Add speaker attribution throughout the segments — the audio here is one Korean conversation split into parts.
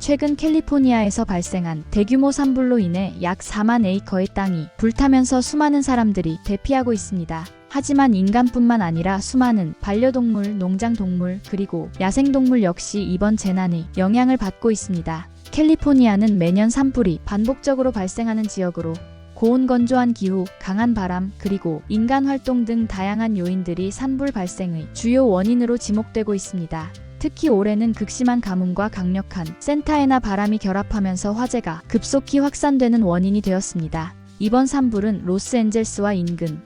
Speaker 1: 최근 캘리포니아에서 발생한 대규모 산불로 인해 약 4만 에이커의 땅이 불타면서 수많은 사람들이 대피하고 있습니다. 하지만 인간뿐만 아니라 수많은 반려동물, 농장동물, 그리고 야생동물 역시 이번 재난이 영향을 받고 있습니다. 캘리포니아는 매년 산불이 반복적으로 발생하는 지역으로 고온건조한 기후, 강한 바람, 그리고 인간 활동 등 다양한 요인들이 산불 발생의 주요 원인으로 지목되고 있습니다. 특히 올해는 극심한 가뭄과 강력한 산타에나 바람이 결합하면서 화재가 급속히 확산되는 원인이 되었습니다. 이번 산불은 로스앤젤스와 인근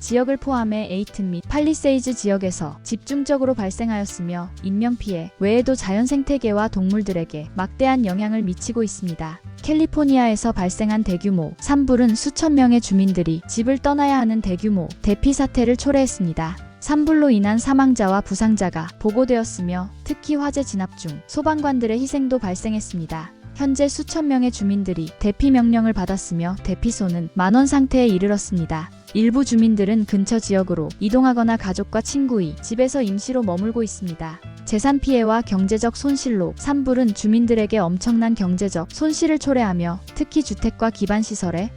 Speaker 1: 지역을 포함해 에이튼 및 팔리세이즈 지역에서 집중적으로 발생하였으며 인명피해 외에도 자연생태계와 동물들에게 막대한 영향을 미치고 있습니다. 캘리포니아에서 발생한 대규모 산불은 수천 명의 주민들이 집을 떠나야 하는 대규모 대피 사태를 초래했습니다. 산불로 인한 사망자와 부상자가 보고되었으며 특히 화재 진압 중 소방관들의 희생도 발생했습니다. 현재 수천 명의 주민들이 대피 명령을 받았으며 대피소는 만원 상태에 이르렀습니다. 일부 주민들은 근처 지역으로 이동하거나 가족과 친구의 집에서 임시로 머물고 있습니다. 재산 피해와 경제적 손실로 산불은 주민들에게 엄청난 경제적 손실을 초래하며 특히 주택과 기반시설에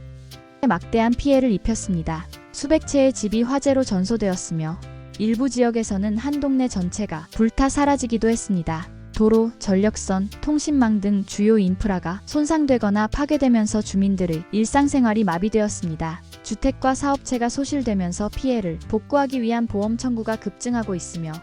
Speaker 1: 막대한 피해를 입혔습니다. 수백 채의 집이 화재로 전소되었으며 일부 지역에서는 한 동네 전체가 불타 사라지기도 했습니다. 도로, 전력선, 통신망 등 주요 인프라가 손상되거나 파괴되면서 주민들의 일상생활이 마비되었습니다. 주택과 사업체가 소실되면서 피해를 복구하기 위한 보험 청구가 급증하고 있으며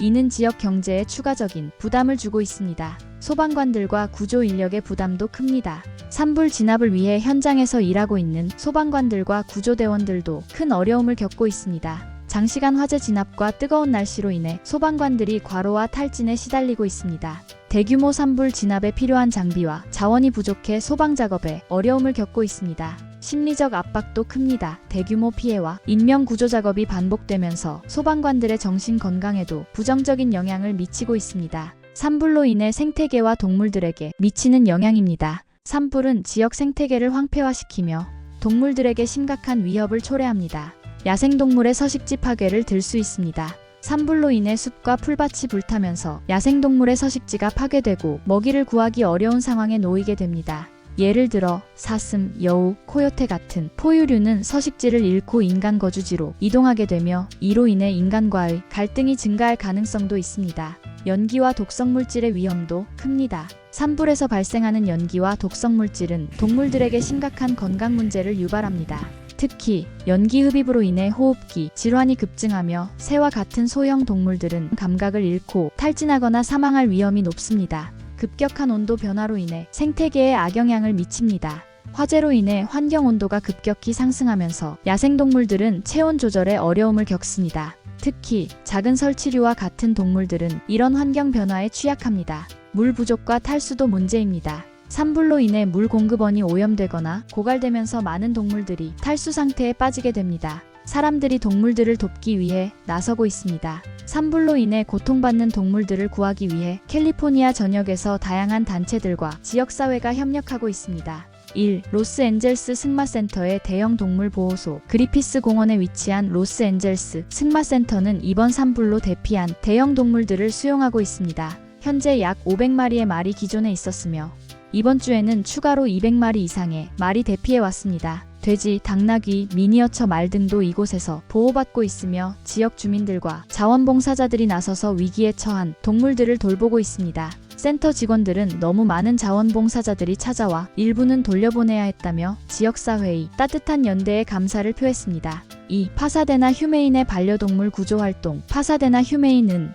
Speaker 1: 이는 지역 경제에 추가적인 부담을 주고 있습니다. 소방관들과 구조 인력의 부담도 큽니다. 산불 진압을 위해 현장에서 일하고 있는 소방관들과 구조대원들도 큰 어려움을 겪고 있습니다. 장시간 화재 진압과 뜨거운 날씨로 인해 소방관들이 과로와 탈진에 시달리고 있습니다. 대규모 산불 진압에 필요한 장비와 자원이 부족해 소방 작업에 어려움을 겪고 있습니다. 심리적 압박도 큽니다. 대규모 피해와 인명 구조 작업이 반복되면서 소방관들의 정신 건강에도 부정적인 영향을 미치고 있습니다. 산불로 인해 생태계와 동물들에게 미치는 영향입니다. 산불은 지역 생태계를 황폐화시키며 동물들에게 심각한 위협을 초래합니다. 야생동물의 서식지 파괴를 들 수 있습니다. 산불로 인해 숲과 풀밭이 불타면서 야생동물의 서식지가 파괴되고 먹이를 구하기 어려운 상황에 놓이게 됩니다. 예를 들어 사슴, 여우, 코요테 같은 포유류는 서식지를 잃고 인간 거주지로 이동하게 되며 이로 인해 인간과의 갈등이 증가할 가능성도 있습니다. 연기와 독성물질의 위험도 큽니다. 산불에서 발생하는 연기와 독성물질은 동물들에게 심각한 건강 문제를 유발합니다. 특히 연기 흡입으로 인해 호흡기 질환이 급증하며 새와 같은 소형 동물들은 감각을 잃고 탈진하거나 사망할 위험이 높습니다. 급격한 온도 변화로 인해 생태계에 악영향을 미칩니다. 화재로 인해 환경 온도가 급격히 상승하면서 야생동물들은 체온 조절에 어려움을 겪습니다. 특히 작은 설치류와 같은 동물들은 이런 환경 변화에 취약합니다. 물 부족과 탈수도 문제입니다. 산불로 인해 물 공급원이 오염되거나 고갈되면서 많은 동물들이 탈수 상태에 빠지게 됩니다. 사람들이 동물들을 돕기 위해 나서고 있습니다. 산불로 인해 고통받는 동물들을 구하기 위해 캘리포니아 전역에서 다양한 단체들과 지역사회가 협력하고 있습니다. 1. 로스앤젤스 승마센터의 대형 동물 보호소 그리피스 공원에 위치한 로스앤젤스 승마센터는 이번 산불로 대피한 대형 동물들을 수용하고 있습니다. 현재 약 500마리의 말이 기존에 있었으며 이번 주에는 추가로 200마리 이상의 말이 대피해 왔습니다. 돼지, 당나귀, 미니어처 말 등도 이곳에서 보호받고 있으며 지역 주민들과 자원봉사자들이 나서서 위기에 처한 동물들을 돌보고 있습니다. 센터 직원들은 너무 많은 자원봉사자들이 찾아와 일부는 돌려보내야 했다며 지역사회의 따뜻한 연대에 감사를 표했습니다. 2. 파사데나 휴메인의 반려동물 구조활동 파사데나 휴메인은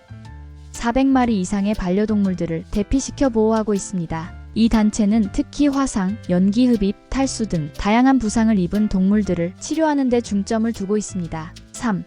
Speaker 1: 400마리 이상의 반려동물들을 대피시켜 보호하고 있습니다. 이 단체는 특히 화상, 연기 흡입, 탈수 등 다양한 부상을 입은 동물들을 치료하는 데 중점을 두고 있습니다. 3.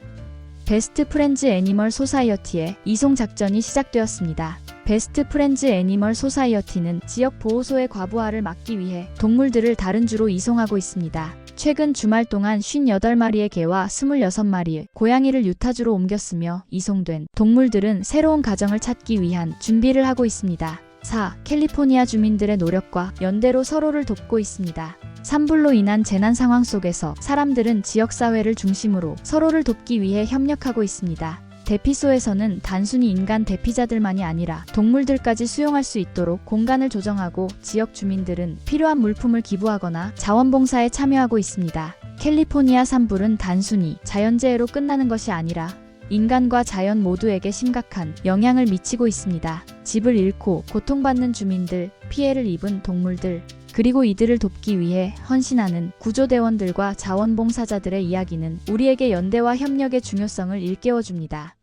Speaker 1: 베스트 프렌즈 애니멀 소사이어티의 이송 작전이 시작되었습니다. 베스트 프렌즈 애니멀 소사이어티는 지역 보호소의 과부하를 막기 위해 동물들을 다른 주로 이송하고 있습니다. 최근 주말 동안 58마리의 개와 26마리의 고양이를 유타주로 옮겼으며 이송된 동물들은 새로운 가정을 찾기 위한 준비를 하고 있습니다. 4. 캘리포니아 주민들의 노력과 연대로 서로를 돕고 있습니다. 산불로 인한 재난 상황 속에서 사람들은 지역사회를 중심으로 서로를 돕기 위해 협력하고 있습니다. 대피소에서는 단순히 인간 대피자들만이 아니라 동물들까지 수용할 수 있도록 공간을 조정하고 지역 주민들은 필요한 물품을 기부하거나 자원봉사에 참여하고 있습니다. 캘리포니아 산불은 단순히 자연재해로 끝나는 것이 아니라 인간과 자연 모두에게 심각한 영향을 미치고 있습니다. 집을 잃고 고통받는 주민들, 피해를 입은 동물들, 그리고 이들을 돕기 위해 헌신하는 구조대원들과 자원봉사자들의 이야기는 우리에게 연대와 협력의 중요성을 일깨워줍니다.